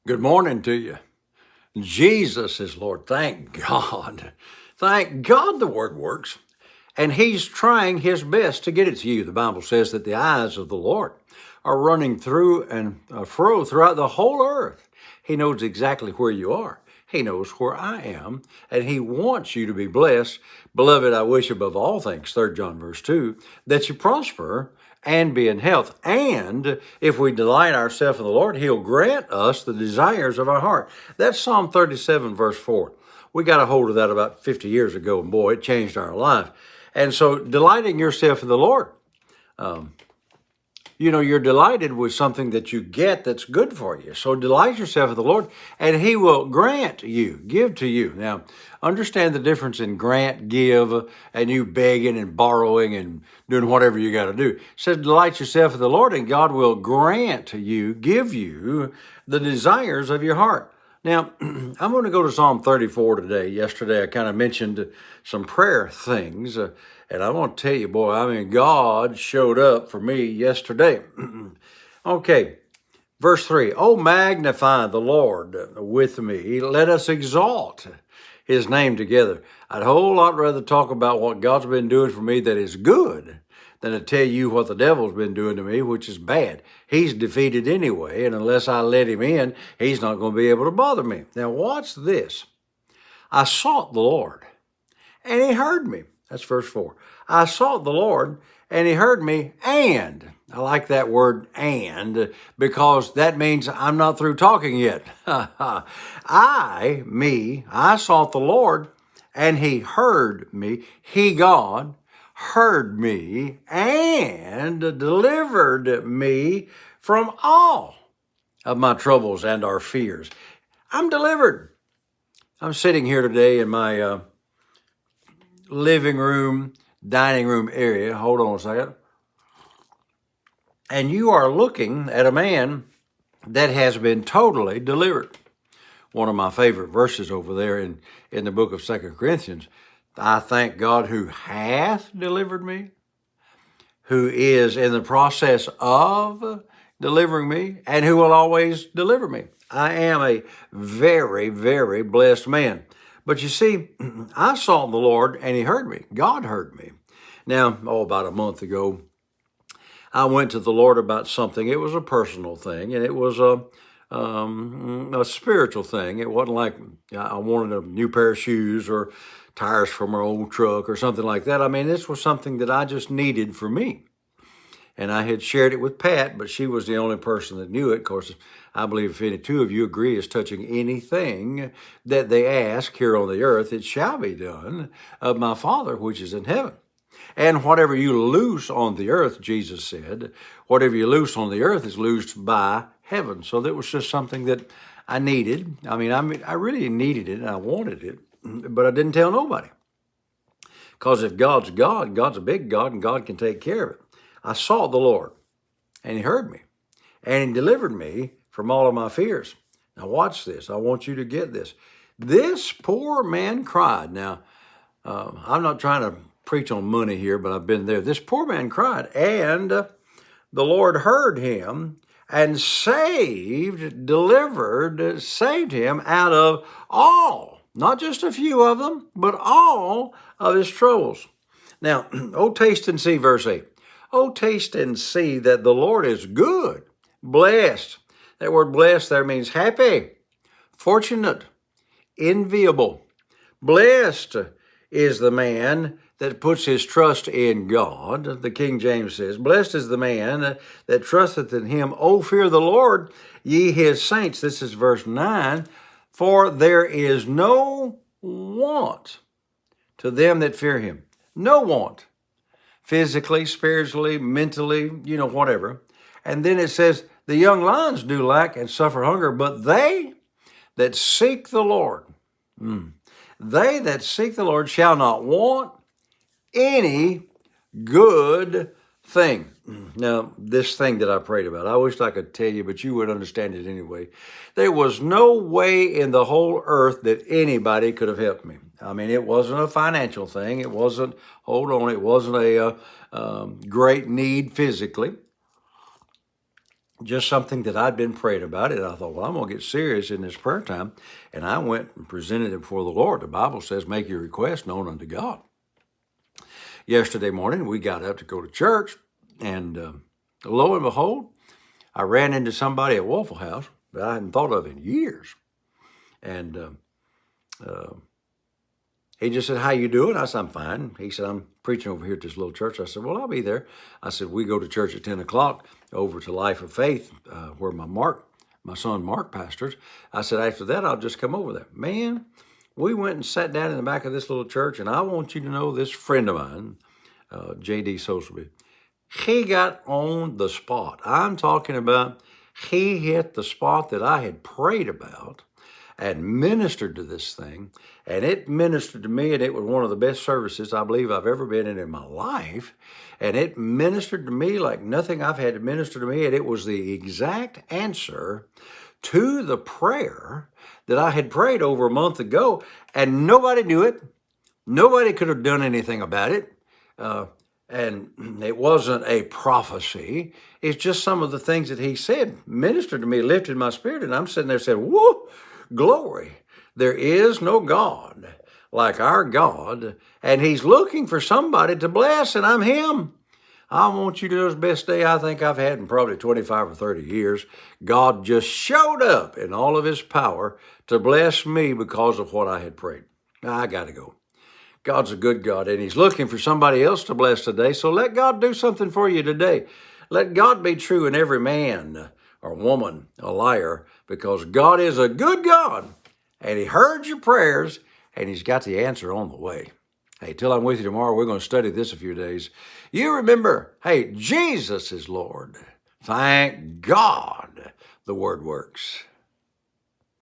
Good morning to you. Jesus is Lord. Thank God. Thank God the word works. And he's trying his best to get it to you. The Bible says that the eyes of the Lord are running through and fro throughout the whole earth. He knows exactly where you are. He knows where I am, and he wants you to be blessed. Beloved, I wish above all things, 3 John verse 2, that you prosper and be in health. And if we delight ourselves in the Lord, he'll grant us the desires of our heart. That's Psalm 37 verse 4. We got a hold of that about 50 years ago, and boy, it changed our life. And so delighting yourself in the Lord, you're delighted with something that you get that's good for you. So delight yourself in the Lord, and he will give to you. Now, understand the difference in grant, give, and you begging and borrowing and doing whatever you got to do. It says delight yourself in the Lord, and God will give you the desires of your heart. Now, I'm going to go to Psalm 34 today. Yesterday, I kind of mentioned some prayer things, and I want to tell you, boy, God showed up for me yesterday. Okay, verse 3, Oh, magnify the Lord with me. Let us exalt his name together. I'd a whole lot rather talk about what God's been doing for me that is good than to tell you what the devil's been doing to me, which is bad. He's defeated anyway, and unless I let him in, he's not going to be able to bother me. Now, watch this. I sought the Lord, and he heard me. That's verse 4. I sought the Lord, and he heard me, and I like that word and because that means I'm not through talking yet. I sought the Lord, and he heard me. God, heard me and delivered me from all of my troubles and our fears. I'm delivered. I'm sitting here today in my living room, dining room area. Hold on a second. And you are looking at a man that has been totally delivered. One of my favorite verses over there in the book of 2 Corinthians. I thank God who hath delivered me, who is in the process of delivering me, and who will always deliver me. I am a very, very blessed man. But you see, I sought the Lord, and he heard me. God heard me. Now, about a month ago, I went to the Lord about something. It was a personal thing, and it was a spiritual thing. It wasn't like I wanted a new pair of shoes or tires for my old truck or something like that. This was something that I just needed for me. And I had shared it with Pat, but she was the only person that knew it. Of course, I believe if any two of you agree as touching anything that they ask here on the earth, it shall be done of my Father which is in heaven. And whatever you loose on the earth, Jesus said, whatever you loose on the earth is loosed by heaven. So that was just something that I needed. I really needed it and I wanted it, but I didn't tell nobody. Because if God's God, God's a big God, and God can take care of it. I sought the Lord, and he heard me, and he delivered me from all of my fears. Now watch this. I want you to get this. This poor man cried. Now, I'm not trying to preach on money here, but I've been there. This poor man cried, and the Lord heard him and saved him out of all, not just a few of them, but all of his troubles. Now, oh, taste and see, verse 8. Oh, taste and see that the Lord is good, blessed. That word blessed there means happy, fortunate, enviable. Blessed is the man that puts his trust in God. The King James says, blessed is the man that trusteth in him. Oh, fear the Lord, ye his saints. This is verse 9. For there is no want to them that fear him. No want. Physically, spiritually, mentally, whatever. And then it says, the young lions do lack and suffer hunger, but they that seek the Lord, they that seek the Lord shall not want any good thing. Now, this thing that I prayed about, I wish I could tell you, but you would understand it anyway. There was no way in the whole earth that anybody could have helped me. It wasn't a financial thing. It wasn't, it wasn't a great need physically. just something that I'd been praying about. And I thought, well, I'm going to get serious in this prayer time. And I went and presented it before the Lord. The Bible says, make your request known unto God. Yesterday morning, we got up to go to church. And lo and behold, I ran into somebody at Waffle House that I hadn't thought of in years. And he just said, how you doing? I said, I'm fine. He said, I'm preaching over here at this little church. I said, well, I'll be there. I said, we go to church at 10 o'clock over to Life of Faith, where my son Mark pastors. I said, after that, I'll just come over there. Man, we went and sat down in the back of this little church, and I want you to know this friend of mine, J.D. Soselby, he got on the spot. I'm talking about he hit the spot that I had prayed about and ministered to this thing, and it ministered to me, and it was one of the best services I believe I've ever been in my life, and it ministered to me like nothing I've had to minister to me, and it was the exact answer to the prayer that I had prayed over a month ago, and nobody knew it. Nobody could have done anything about it. And it wasn't a prophecy. It's just some of the things that he said ministered to me, lifted my spirit, and I'm sitting there saying, whoa, glory. There is no God like our God, and he's looking for somebody to bless, and I'm him. I want you to know the best day I think I've had in probably 25 or 30 years. God just showed up in all of his power to bless me because of what I had prayed. Now, I got to go. God's a good God, and he's looking for somebody else to bless today. So let God do something for you today. Let God be true and every man or woman a liar, because God is a good God, and he heard your prayers, and he's got the answer on the way. Hey, till I'm with you tomorrow, we're going to study this a few days. You remember, hey, Jesus is Lord. Thank God the word works.